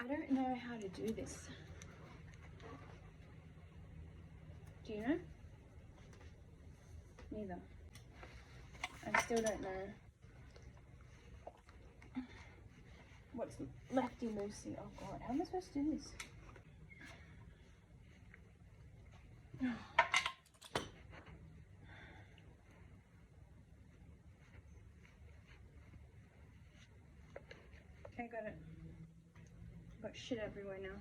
I don't know how to do this. Do you know? Neither. I still don't know what's lefty loosey. Oh god, how am I supposed to do this? Okay, got it. Got shit everywhere now.